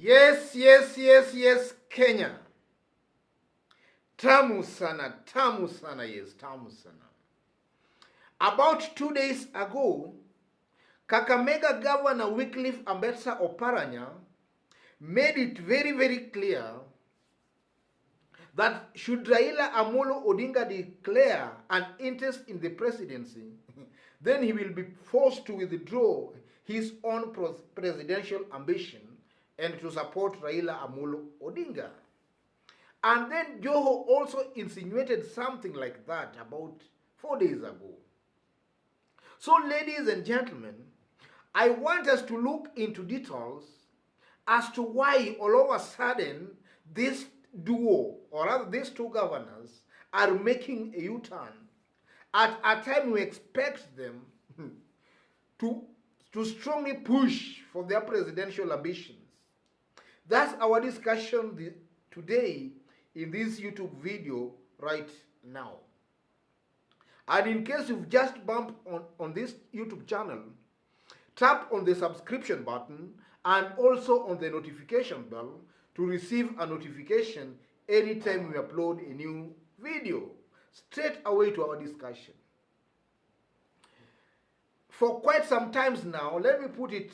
Yes, Kenya. Tamu sana, yes, tamu sana. About 2 days ago, Kakamega Governor Wycliffe Ambetsa Oparanya made it very clear that should Raila Amolo Odinga declare an interest in the presidency, then he will be forced to withdraw his own presidential ambition and to support Raila Amolo Odinga. And then Joho also insinuated something like that about 4 days ago. So, ladies and gentlemen, I want us to look into details as to why all of a sudden this duo, or rather these two governors, are making a U-turn at a time we expect them to strongly push for their presidential ambitions. That's our discussion today in this YouTube video right now. And in case you've just bumped on this YouTube channel, tap on the subscription button and also on the notification bell to receive a notification anytime we upload a new video. Straight away to our discussion. For quite some times now, let me put it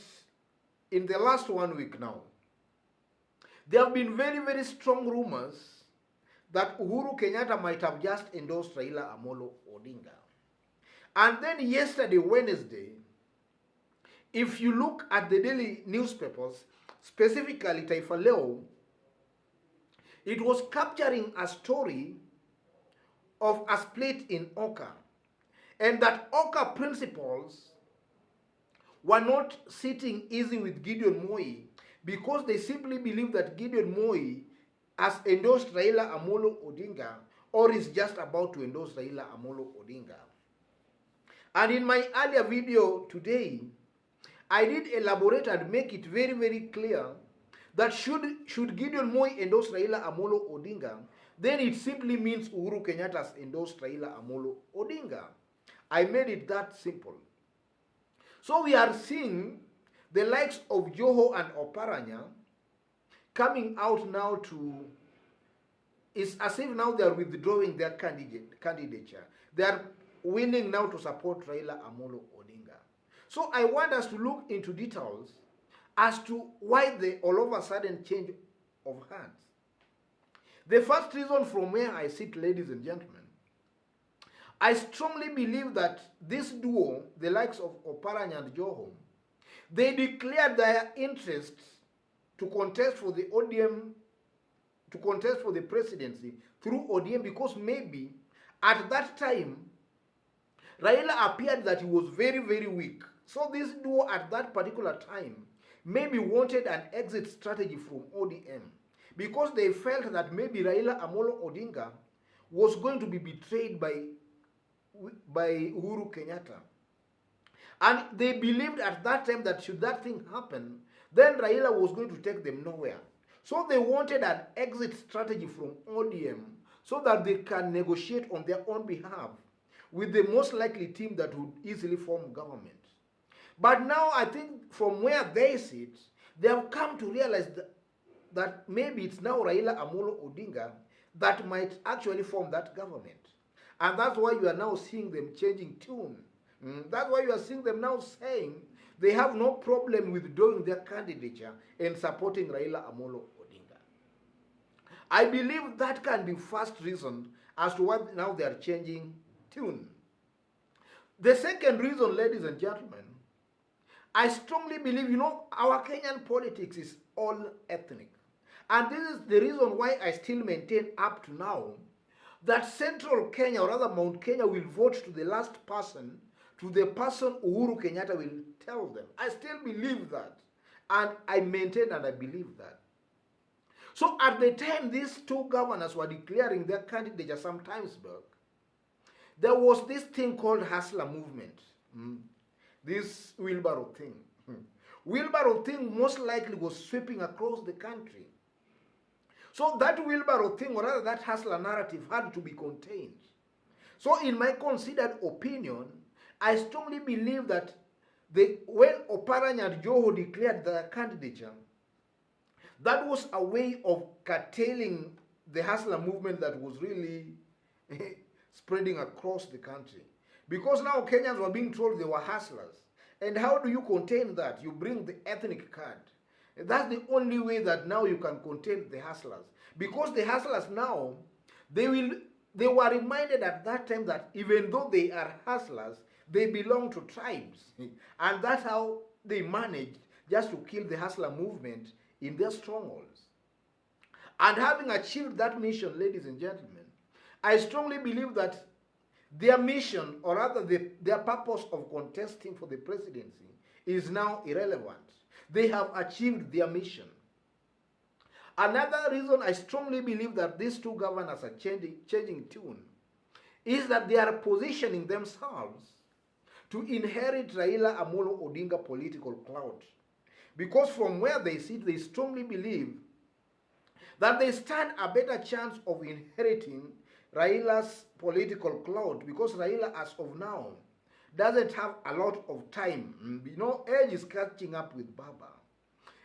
in the last 1 week now, there have been very strong rumors that Uhuru Kenyatta might have just endorsed Raila Amolo Odinga. And then yesterday, Wednesday, if you look at the daily newspapers, specifically Taifa Leo, it was capturing a story of a split in Oka, and that Oka principals were not sitting easy with Gideon Moi because they simply believe that Gideon Moi has endorsed Raila Amolo Odinga or is just about to endorse Raila Amolo Odinga. And in my earlier video today, I did elaborate and make it very clear that should Gideon Moi endorse Raila Amolo Odinga, then it simply means Uhuru Kenyatta has endorsed Raila Amolo Odinga. I made it that simple. So we are seeing the likes of Joho and Oparanya coming out now it's as if now they are withdrawing their candidature. They are willing now to support Raila Amolo Odinga. So I want us to look into details as to why they all of a sudden change of hands. The first reason from where I sit, ladies and gentlemen, I strongly believe that this duo, the likes of Oparanya and Joho, they declared their interest to contest for the ODM, to contest for the presidency through ODM because maybe at that time, Raila appeared that he was very weak. So this duo at that particular time maybe wanted an exit strategy from ODM because they felt that maybe Raila Amolo Odinga was going to be betrayed by Uhuru Kenyatta. And they believed at that time that should that thing happen, then Raila was going to take them nowhere. So they wanted an exit strategy from ODM so that they can negotiate on their own behalf with the most likely team that would easily form government. But now I think from where they sit, they have come to realize that maybe it's now Raila Amolo Odinga that might actually form that government. And that's why you are now seeing them changing tune. That's why you are seeing them now saying they have no problem withdrawing their candidature and supporting Raila Amolo Odinga. I believe that can be first reason as to why now they are changing tune. The second reason, ladies and gentlemen, I strongly believe, our Kenyan politics is all ethnic. And this is the reason why I still maintain up to now that Central Kenya, or rather Mount Kenya, will vote to the last person, to the person Uhuru Kenyatta will tell them. I still believe that. And I maintain and I believe that. So at the time these two governors were declaring their candidature some times back, there was this thing called Hustler movement. This wheelbarrow thing. Wheelbarrow thing most likely was sweeping across the country. So that wheelbarrow thing, or rather that hustler narrative, had to be contained. So in my considered opinion, I strongly believe that when Oparanya and Joho declared their candidature, That was a way of curtailing the hustler movement that was really spreading across the country. Because now Kenyans were being told they were hustlers. And how do you contain that? You bring the ethnic card. That's the only way that now you can contain the hustlers. Because the hustlers now, they were reminded at that time that even though they are hustlers, they belong to tribes. And that's how they managed just to kill the hustler movement in their strongholds. And having achieved that mission, ladies and gentlemen, I strongly believe that their mission, or rather their purpose of contesting for the presidency, is now irrelevant. They have achieved their mission. Another reason I strongly believe that these two governors are changing tune is that they are positioning themselves to inherit Raila Amolo Odinga political clout. Because from where they sit, they strongly believe that they stand a better chance of inheriting Raila's political clout, because Raila, as of now, doesn't have a lot of time. You know, age is catching up with Baba.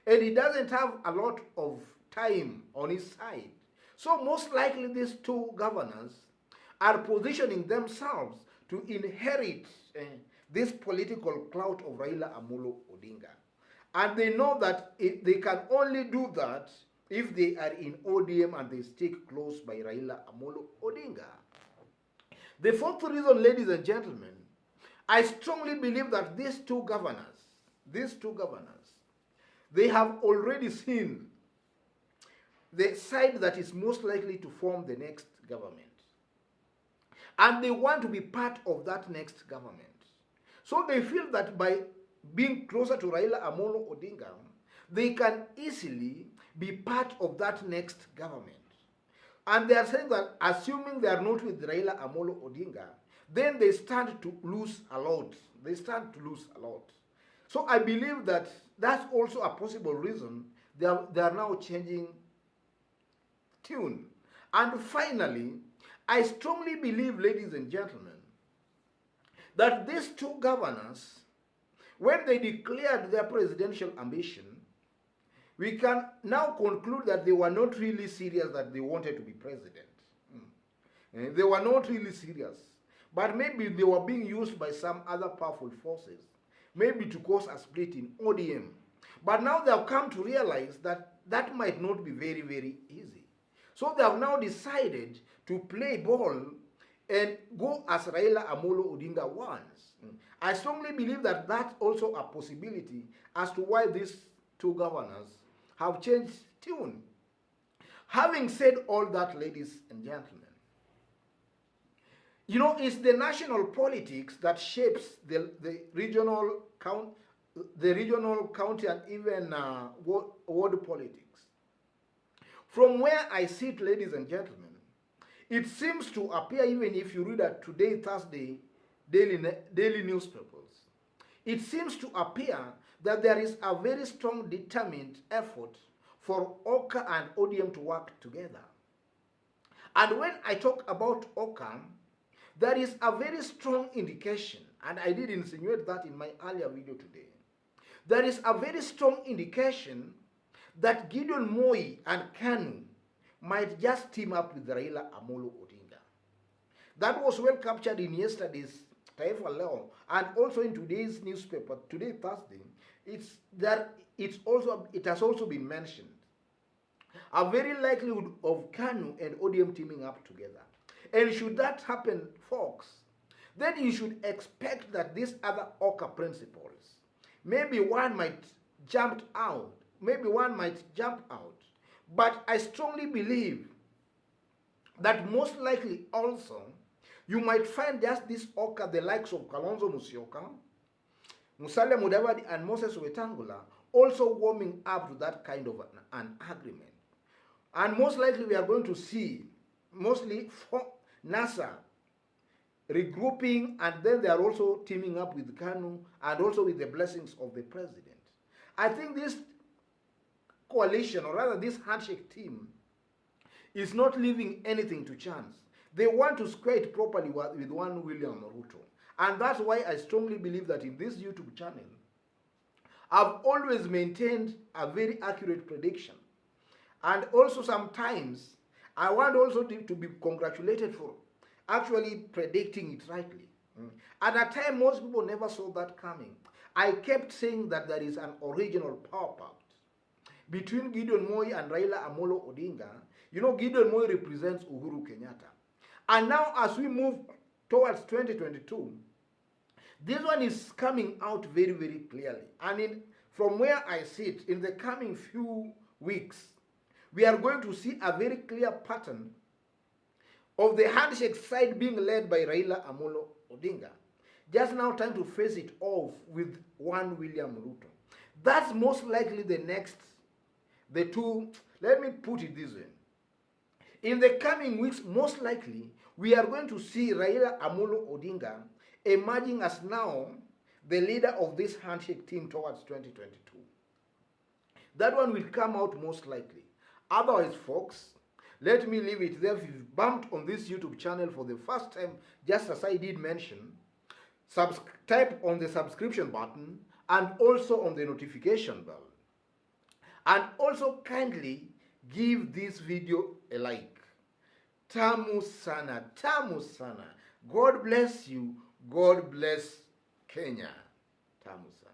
And he doesn't have a lot of time on his side. So most likely these two governors are positioning themselves to inherit this political clout of Raila Amolo Odinga. And they know that they can only do that if they are in ODM and they stick close by Raila Amolo Odinga. The fourth reason, ladies and gentlemen, I strongly believe that these two governors, they have already seen the side that is most likely to form the next government. And they want to be part of that next government. So they feel that by being closer to Raila Amolo Odinga, they can easily be part of that next government. And they are saying that assuming they are not with Raila Amolo Odinga, then they stand to lose a lot. They stand to lose a lot. So I believe that that's also a possible reason they are now changing tune. And finally, I strongly believe, ladies and gentlemen, that these two governors, when they declared their presidential ambition, we can now conclude that they were not really serious that they wanted to be president. They were not really serious. But maybe they were being used by some other powerful forces, maybe to cause a split in ODM. But now they have come to realize that that might not be very, very easy. So they have now decided to play ball and go as Raila Amolo Odinga wants. I strongly believe that that's also a possibility as to why these two governors have changed tune. Having said all that, ladies and gentlemen, you know, it's the national politics that shapes the regional county, and even world politics. From where I sit, ladies and gentlemen, it seems to appear, even if you read at today, Thursday, daily newspapers, it seems to appear that there is a very strong, determined effort for Oka and ODM to work together. And when I talk about Oka, there is a very strong indication, and I did insinuate that in my earlier video today. There is a very strong indication that Gideon Moi and Kanu might just team up with Raila Amolo Odinga. That was well captured in yesterday's Taifa Leo and also in today's newspaper, today Thursday. It has also been mentioned. A very likelihood of Kanu and ODM teaming up together. And should that happen, folks, then you should expect that these other Oka principles, maybe one might jump out, but I strongly believe that most likely also you might find just this Oka, the likes of Kalonzo Musyoka, Musalia Mudavadi, and Moses Wetangula, also warming up to that kind of an agreement. And most likely we are going to see mostly NASA regrouping, and then they are also teaming up with Kanu and also with the blessings of the president. I think this coalition, or rather this handshake team, is not leaving anything to chance. They want to square it properly with one William Ruto. And that's why I strongly believe that in this YouTube channel, I've always maintained a very accurate prediction And also sometimes, I want also to be congratulated for actually predicting it rightly. At a time, most people never saw that coming. I kept saying that there is an original power pact between Gideon Moi and Raila Amolo Odinga. You know, Gideon Moi represents Uhuru Kenyatta. And now as we move towards 2022, this one is coming out very, very clearly. And from where I sit, in the coming few weeks, we are going to see a very clear pattern of the handshake side being led by Raila Amolo Odinga. Just now time to face it off with one William Ruto. That's most likely the two, let me put it this way. In the coming weeks, most likely, we are going to see Raila Amolo Odinga emerging as now the leader of this handshake team towards 2022. That one will come out most likely. Otherwise, folks, let me leave it there. If you've bumped on this YouTube channel for the first time, just as I did mention, type on the subscription button and also on the notification bell. And also kindly give this video a like. Tamu sana, tamu sana. God bless you. God bless Kenya. Tamu sana.